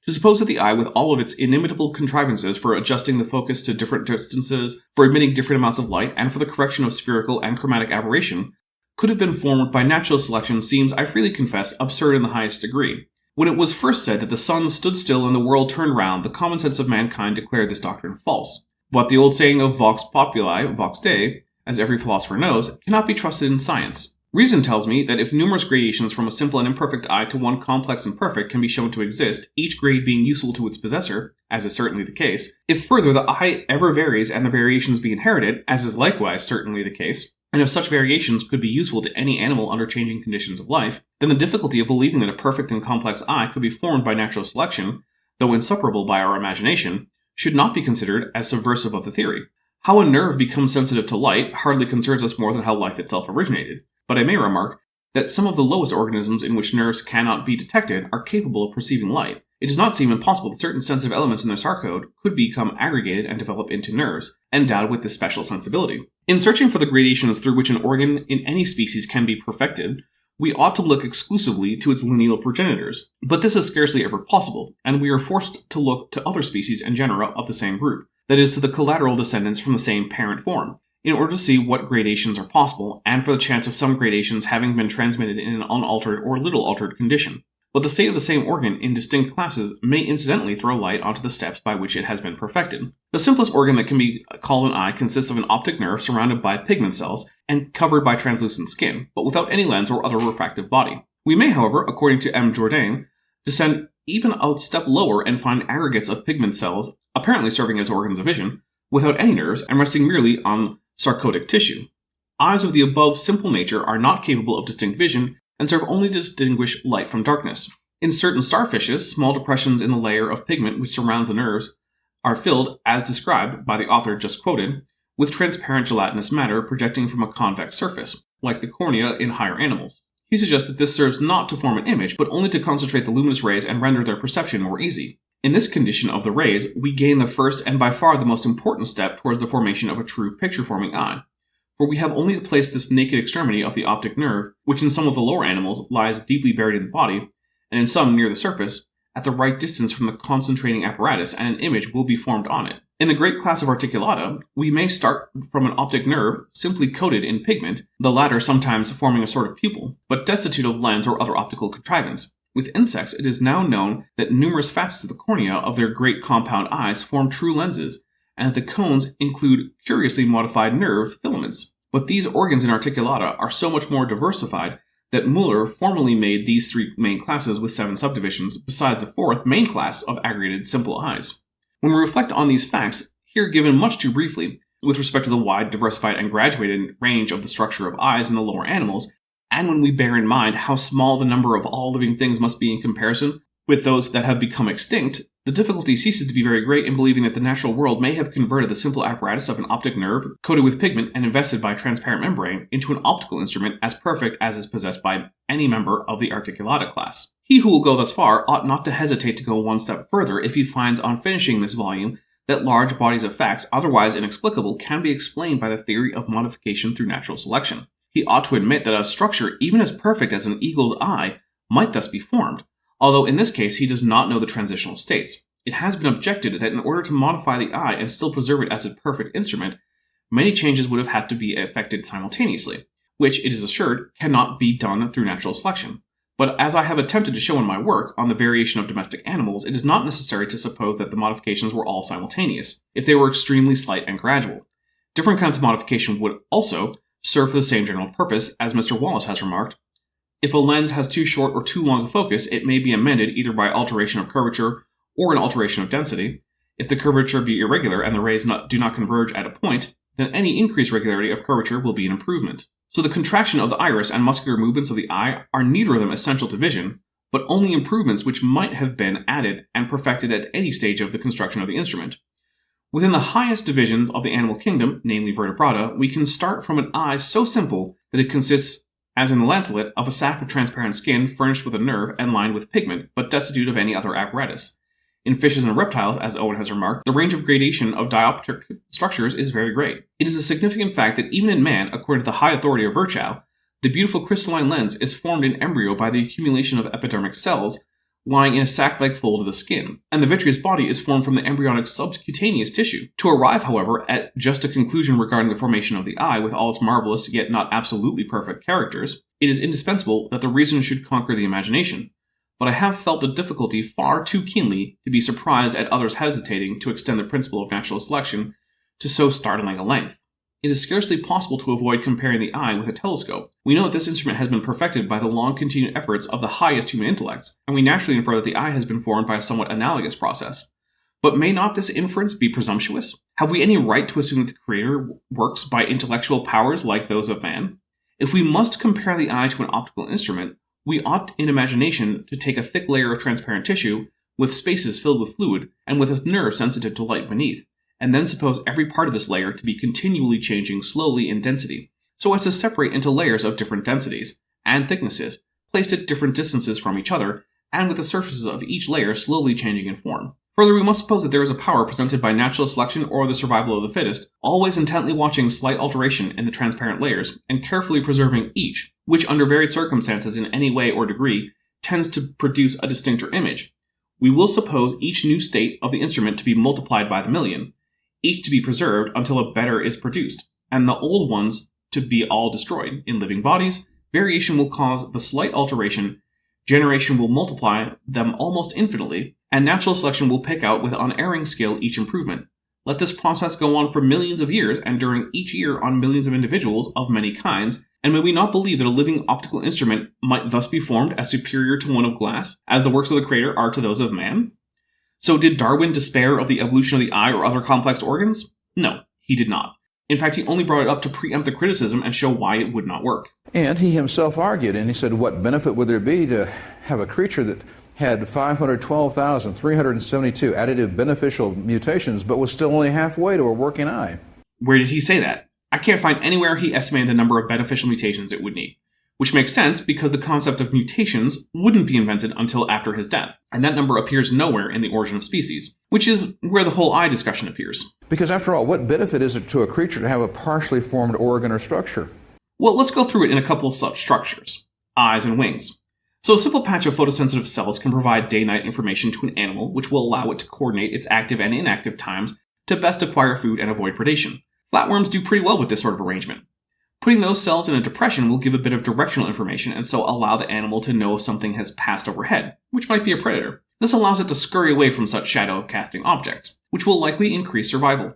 S3: To suppose that the eye, with all of its inimitable contrivances for adjusting the focus to different distances, for emitting different amounts of light, and for the correction of spherical and chromatic aberration, could have been formed by natural selection seems, I freely confess, absurd in the highest degree. When it was first said that the sun stood still and the world turned round, the common sense of mankind declared this doctrine false. But the old saying of vox populi, vox dei, as every philosopher knows, cannot be trusted in science. Reason tells me that if numerous gradations from a simple and imperfect eye to one complex and perfect can be shown to exist, each grade being useful to its possessor, as is certainly the case, if further the eye ever varies and the variations be inherited, as is likewise certainly the case, and if such variations could be useful to any animal under changing conditions of life, then the difficulty of believing that a perfect and complex eye could be formed by natural selection, though insuperable by our imagination, should not be considered as subversive of the theory. How a nerve becomes sensitive to light hardly concerns us more than how life itself originated. But I may remark that some of the lowest organisms in which nerves cannot be detected are capable of perceiving light. It does not seem impossible that certain sensitive elements in their sarcode could become aggregated and develop into nerves, endowed with this special sensibility. In searching for the gradations through which an organ in any species can be perfected, we ought to look exclusively to its lineal progenitors. But this is scarcely ever possible, and we are forced to look to other species and genera of the same group, that is, to the collateral descendants from the same parent form, in order to see what gradations are possible, and for the chance of some gradations having been transmitted in an unaltered or little altered condition. But the state of the same organ in distinct classes may incidentally throw light onto the steps by which it has been perfected. The simplest organ that can be called an eye consists of an optic nerve surrounded by pigment cells and covered by translucent skin, but without any lens or other refractive body. We may, however, according to M. Jourdain, descend even a step lower and find aggregates of pigment cells, apparently serving as organs of vision, without any nerves and resting merely on sarcodic tissue. Eyes of the above simple nature are not capable of distinct vision and serve only to distinguish light from darkness. In certain starfishes, small depressions in the layer of pigment which surrounds the nerves are filled, as described by the author just quoted, with transparent gelatinous matter projecting from a convex surface, like the cornea in higher animals. He suggests that this serves not to form an image, but only to concentrate the luminous rays and render their perception more easy. In this condition of the rays, we gain the first and by far the most important step towards the formation of a true picture-forming eye, for we have only to place this naked extremity of the optic nerve, which in some of the lower animals lies deeply buried in the body, and in some near the surface, at the right distance from the concentrating apparatus, and an image will be formed on it. In the great class of articulata, we may start from an optic nerve simply coated in pigment, the latter sometimes forming a sort of pupil, but destitute of lens or other optical contrivance. With insects, it is now known that numerous facets of the cornea of their great compound eyes form true lenses, and that the cones include curiously modified nerve filaments. But these organs in articulata are so much more diversified that Muller formally made these three main classes with 7 subdivisions, besides a 4th main class of aggregated simple eyes. When we reflect on these facts, here given much too briefly, with respect to the wide, diversified, and graduated range of the structure of eyes in the lower animals, and when we bear in mind how small the number of all living things must be in comparison with those that have become extinct, the difficulty ceases to be very great in believing that the natural world may have converted the simple apparatus of an optic nerve, coated with pigment and invested by a transparent membrane, into an optical instrument as perfect as is possessed by any member of the articulata class. He who will go thus far ought not to hesitate to go one step further if he finds on finishing this volume that large bodies of facts otherwise inexplicable can be explained by the theory of modification through natural selection. He ought to admit that a structure even as perfect as an eagle's eye might thus be formed, although in this case he does not know the transitional states. It has been objected that in order to modify the eye and still preserve it as a perfect instrument, many changes would have had to be effected simultaneously, which, it is assured, cannot be done through natural selection. But as I have attempted to show in my work on the variation of domestic animals, it is not necessary to suppose that the modifications were all simultaneous, if they were extremely slight and gradual. Different kinds of modification would also serve for the same general purpose, as Mr. Wallace has remarked. If a lens has too short or too long a focus, it may be amended either by alteration of curvature or an alteration of density. If the curvature be irregular and the rays do not converge at a point, then any increased regularity of curvature will be an improvement. So the contraction of the iris and muscular movements of the eye are neither of them essential to vision, but only improvements which might have been added and perfected at any stage of the construction of the instrument. Within the highest divisions of the animal kingdom, namely vertebrata, we can start from an eye so simple that it consists, as in the lancelet, of a sac of transparent skin furnished with a nerve and lined with pigment, but destitute of any other apparatus. In fishes and reptiles, as Owen has remarked, the range of gradation of dioptric structures is very great. It is a significant fact that even in man, according to the high authority of Virchow, the beautiful crystalline lens is formed in embryo by the accumulation of epidermic cells lying in a sac-like fold of the skin, and the vitreous body is formed from the embryonic subcutaneous tissue. To arrive, however, at just a conclusion regarding the formation of the eye with all its marvelous yet not absolutely perfect characters, it is indispensable that the reason should conquer the imagination. But I have felt the difficulty far too keenly to be surprised at others hesitating to extend the principle of natural selection to so startling a length. It is scarcely possible to avoid comparing the eye with a telescope. We know that this instrument has been perfected by the long-continued efforts of the highest human intellects, and we naturally infer that the eye has been formed by a somewhat analogous process. But may not this inference be presumptuous? Have we any right to assume that the Creator works by intellectual powers like those of man? If we must compare the eye to an optical instrument, we ought in imagination to take a thick layer of transparent tissue, with spaces filled with fluid, and with a nerve sensitive to light beneath, and then suppose every part of this layer to be continually changing slowly in density, so as to separate into layers of different densities and thicknesses, placed at different distances from each other, and with the surfaces of each layer slowly changing in form. Further, we must suppose that there is a power presented by natural selection or the survival of the fittest, always intently watching slight alteration in the transparent layers, and carefully preserving each, which under varied circumstances in any way or degree tends to produce a distincter image. We will suppose each new state of the instrument to be multiplied by the million, each to be preserved until a better is produced, and the old ones to be all destroyed. In living bodies, variation will cause the slight alteration, generation will multiply them almost infinitely, and natural selection will pick out with unerring skill each improvement. Let this process go on for millions of years, and during each year on millions of individuals of many kinds, and may we not believe that a living optical instrument might thus be formed as superior to one of glass, as the works of the Creator are to those of man? So did Darwin despair of the evolution of the eye or other complex organs? No, he did not. In fact, he only brought it up to preempt the criticism and show why it would not work.
S4: And he himself argued, and he said, what benefit would there be to have a creature that had 512,372 additive beneficial mutations, but was still only halfway to a working eye?
S3: Where did he say that? I can't find anywhere he estimated the number of beneficial mutations it would need. Which makes sense because the concept of mutations wouldn't be invented until after his death, and that number appears nowhere in The Origin of Species, which is where the whole eye discussion appears.
S4: Because after all, what benefit is it to a creature to have a partially formed organ or structure?
S3: Well, let's go through it in a couple of such structures. Eyes and wings. So a simple patch of photosensitive cells can provide day-night information to an animal, which will allow it to coordinate its active and inactive times to best acquire food and avoid predation. Flatworms do pretty well with this sort of arrangement. Putting those cells in a depression will give a bit of directional information and so allow the animal to know if something has passed overhead, which might be a predator. This allows it to scurry away from such shadow-casting objects, which will likely increase survival.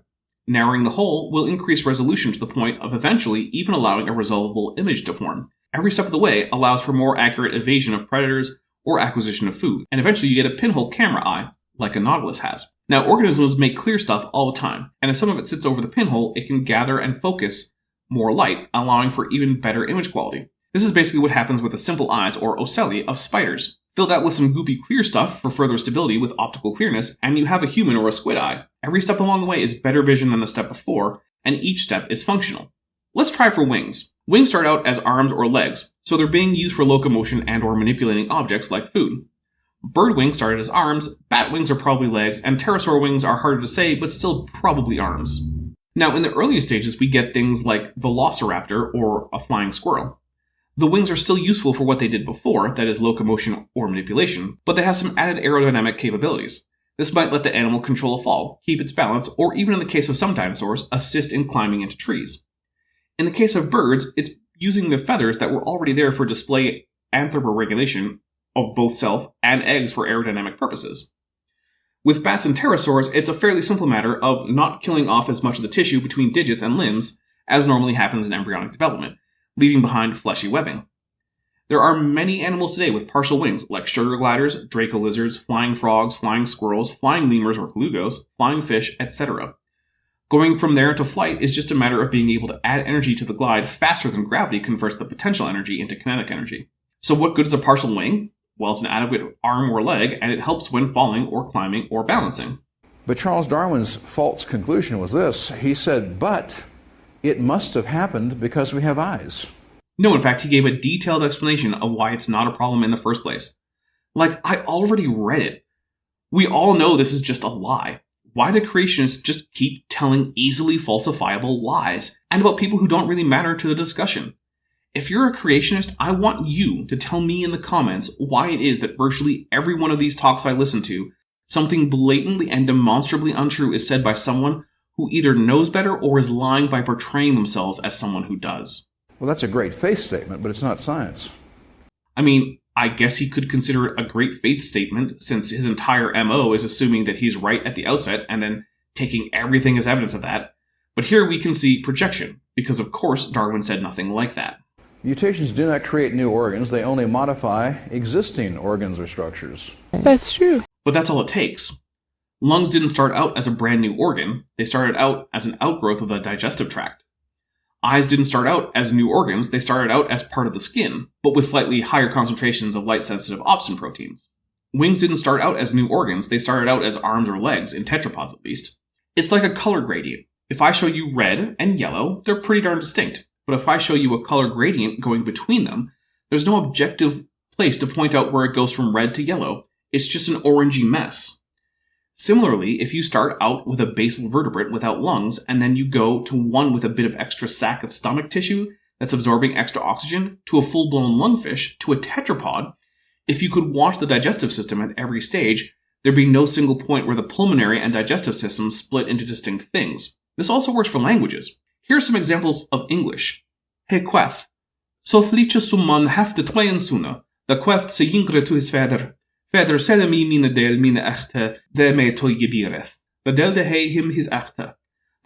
S3: Narrowing the hole will increase resolution to the point of eventually even allowing a resolvable image to form. Every step of the way allows for more accurate evasion of predators or acquisition of food, and eventually you get a pinhole camera eye, like a nautilus has. Now, organisms make clear stuff all the time, and if some of it sits over the pinhole, it can gather and focus more light, allowing for even better image quality. This is basically what happens with the simple eyes, or ocelli, of spiders. Fill that with some goopy clear stuff for further stability with optical clearness, and you have a human or a squid eye. Every step along the way is better vision than the step before, and each step is functional. Let's try for wings. Wings start out as arms or legs, so they're being used for locomotion and or manipulating objects like food. Bird wings started as arms, bat wings are probably legs, and pterosaur wings are harder to say, but still probably arms. Now, in the earliest stages, we get things like velociraptor or a flying squirrel. The wings are still useful for what they did before, that is locomotion or manipulation, but they have some added aerodynamic capabilities. This might let the animal control a fall, keep its balance, or even in the case of some dinosaurs, assist in climbing into trees. In the case of birds, it's using the feathers that were already there for display anthroporegulation of both self and eggs for aerodynamic purposes. With bats and pterosaurs, it's a fairly simple matter of not killing off as much of the tissue between digits and limbs as normally happens in embryonic development, leaving behind fleshy webbing. There are many animals today with partial wings, like sugar gliders, Draco lizards, flying frogs, flying squirrels, flying lemurs or colugos, flying fish, etc. Going from there to flight is just a matter of being able to add energy to the glide faster than gravity converts the potential energy into kinetic energy. So what good is a partial wing? Well, it's an adequate arm or leg, and it helps when falling or climbing or balancing.
S4: But Charles Darwin's false conclusion was this. He said, but it must have happened because we have eyes.
S3: No, in fact, he gave a detailed explanation of why it's not a problem in the first place. Like, I already read it. We all know this is just a lie. Why do creationists just keep telling easily falsifiable lies, and about people who don't really matter to the discussion? If you're a creationist, I want you to tell me in the comments why it is that virtually every one of these talks I listen to, something blatantly and demonstrably untrue is said by someone who either knows better or is lying by portraying themselves as someone who does.
S4: Well, that's a great faith statement, but it's not science.
S3: I mean, I guess he could consider it a great faith statement, since his entire MO is assuming that he's right at the outset and then taking everything as evidence of that. But here we can see projection, because of course Darwin said nothing like that.
S4: Mutations do not create new organs, they only modify existing organs or structures.
S9: That's true.
S3: But that's all it takes. Lungs didn't start out as a brand new organ, they started out as an outgrowth of the digestive tract. Eyes didn't start out as new organs, they started out as part of the skin, but with slightly higher concentrations of light-sensitive opsin proteins. Wings didn't start out as new organs, they started out as arms or legs, in tetrapods at least. It's like a color gradient. If I show you red and yellow, they're pretty darn distinct. But if I show you a color gradient going between them, there's no objective place to point out where it goes from red to yellow. It's just an orangey mess. Similarly, if you start out with a basal vertebrate without lungs, and then you go to one with a bit of extra sac of stomach tissue that's absorbing extra oxygen, to a full-blown lungfish, to a tetrapod, if you could watch the digestive system at every stage, there'd be no single point where the pulmonary and digestive systems split into distinct things. This also works for languages. Here are some examples of English. He queth. So thliche summan haft de tweeën suna. De queth se yingre to his vader. Vader selle mi mine del mine echte, de me to gebireth. De del de he him his echte.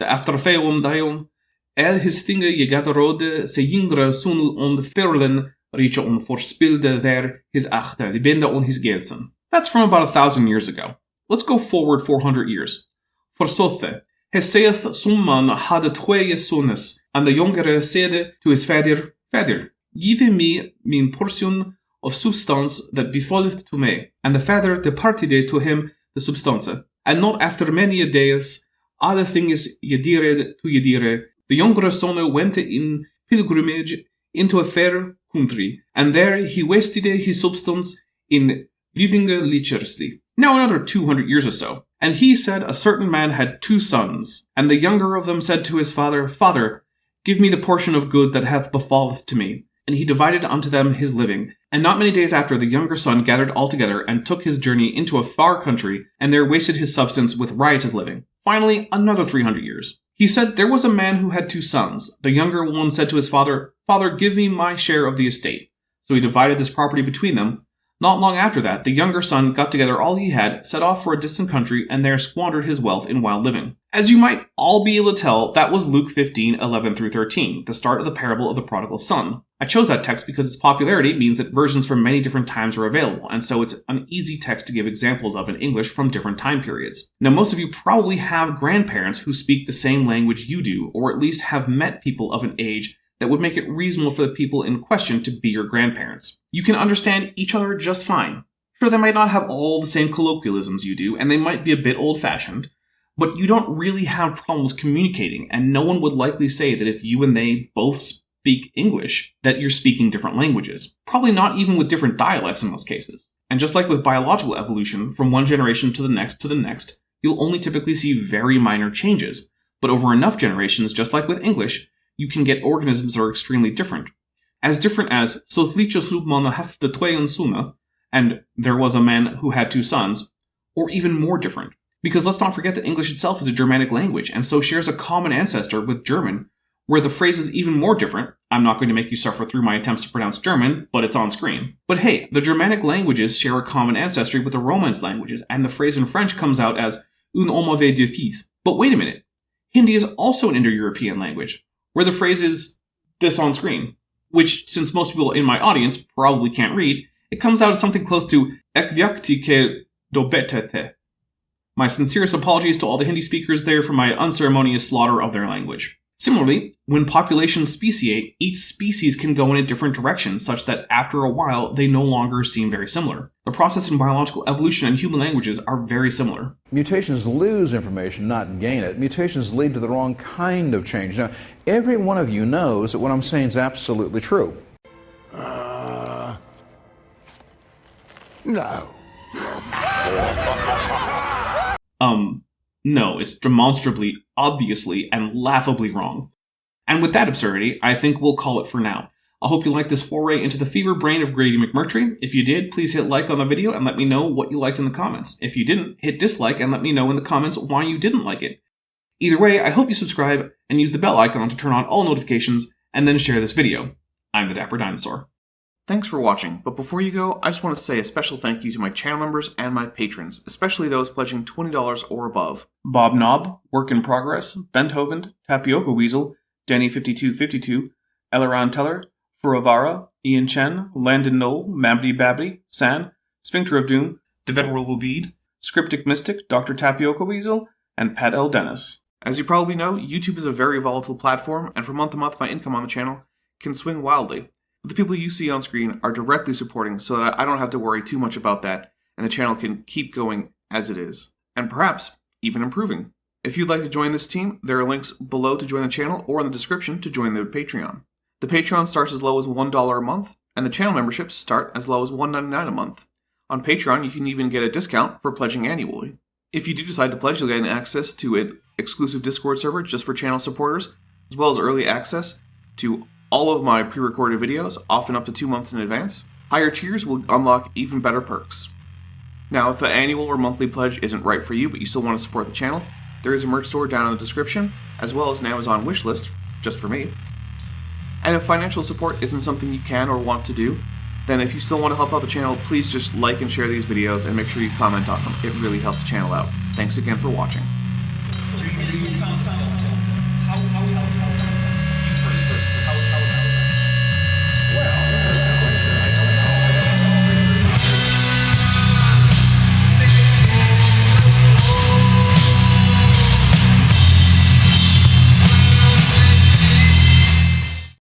S3: De afterfeum dion. El his thinger je gaderode se yingre sunu on de ferlen, riche on forspilde ver his echte, de binde on his gelsen. That's from about 1,000 years ago. Let's go forward 400 years. Forsothe. He saith summan hadde tweeën sones, and the younger said to his father, Father, give me min portion of substance that befalleth to me. And the father departed to him the substance. And not after many days, alle things yedired to yedire, the younger son went in pilgrimage into a fair country, and there he wasted his substance in living lecherously. Now another 200 years or so. And he said a certain man had 2 sons, and the younger of them said to his father, Father, give me the portion of good that hath befalleth to me. And he divided unto them his living. And not many days after, the younger son gathered all together, and took his journey into a far country, and there wasted his substance with riotous living. Finally, another 300 years. He said there was a man who had 2 sons. The younger one said to his father, Father, give me my share of the estate. So he divided this property between them. Not long after that, the younger son got together all he had, set off for a distant country, and there squandered his wealth in wild living. As you might all be able to tell, that was Luke 15:11-13, the start of the parable of the Prodigal Son. I chose that text because its popularity means that versions from many different times are available, and so it's an easy text to give examples of in English from different time periods. Now, most of you probably have grandparents who speak the same language you do, or at least have met people of an age that would make it reasonable for the people in question to be your grandparents. You can understand each other just fine. Sure, they might not have all the same colloquialisms you do, and they might be a bit old-fashioned, but you don't really have problems communicating, and no one would likely say that if you and they both speak English, that you're speaking different languages. Probably not even with different dialects in most cases. And just like with biological evolution, from one generation to the next, you'll only typically see very minor changes. But over enough generations, just like with English, you can get organisms that are extremely different. As different as so thliche subman hath de tweeën suna, and there was a man who had 2 sons, or even more different. Because let's not forget that English itself is a Germanic language, and so shares a common ancestor with German, where the phrase is even more different. I'm not going to make you suffer through my attempts to pronounce German, but it's on screen. But hey, the Germanic languages share a common ancestry with the Romance languages, and the phrase in French comes out as un homme avait 2 fils. But wait a minute, Hindi is also an Indo-European language, where the phrase is this on screen, which, since most people in my audience probably can't read, it comes out as something close to ek vyakti ke dobetete. My sincerest apologies to all the Hindi speakers there for my unceremonious slaughter of their language. Similarly, when populations speciate, each species can go in a different direction such that after a while they no longer seem very similar. The process in biological evolution and human languages are very similar.
S4: Mutations lose information, not gain it. Mutations lead to the wrong kind of change. Now, every one of you knows that what I'm saying is absolutely true.
S9: No.
S3: No, it's demonstrably, obviously, and laughably wrong. And with that absurdity, I think we'll call it for now. I hope you liked this foray into the fever brain of Grady McMurtry. If you did, please hit like on the video and let me know what you liked in the comments. If you didn't, hit dislike and let me know in the comments why you didn't like it. Either way, I hope you subscribe and use the bell icon to turn on all notifications, and then share this video. I'm the Dapper Dinosaur. Thanks for watching, but before you go, I just want to say a special thank you to my channel members and my patrons, especially those pledging $20 or above. Bob Knob, Work in Progress, Benthoven, Tapioca Weasel, Danny5252, Eleron Teller, Furavara, Ian Chen, Landon Knoll, Mabdy Babby, San, Sphincter of Doom, The Venerable Bede, Scriptic Mystic, Dr. Tapioca Weasel, and Pat L. Dennis. As you probably know, YouTube is a very volatile platform, and from month to month my income on the channel can swing wildly. But the people you see on screen are directly supporting so that I don't have to worry too much about that, and the channel can keep going as it is, and perhaps even improving. If you'd like to join this team, there are links below to join the channel or in the description to join the Patreon. The Patreon starts as low as $1 a month, and the channel memberships start as low as $1.99 a month. On Patreon, you can even get a discount for pledging annually. If you do decide to pledge, you'll get access to an exclusive Discord server just for channel supporters, as well as early access to all of my pre-recorded videos, often up to 2 months in advance. Higher tiers will unlock even better perks. Now, if the annual or monthly pledge isn't right for you, but you still want to support the channel, there is a merch store down in the description, as well as an Amazon wishlist, just for me. And if financial support isn't something you can or want to do, then if you still want to help out the channel, please just like and share these videos and make sure you comment on them. It really helps the channel out. Thanks again for watching.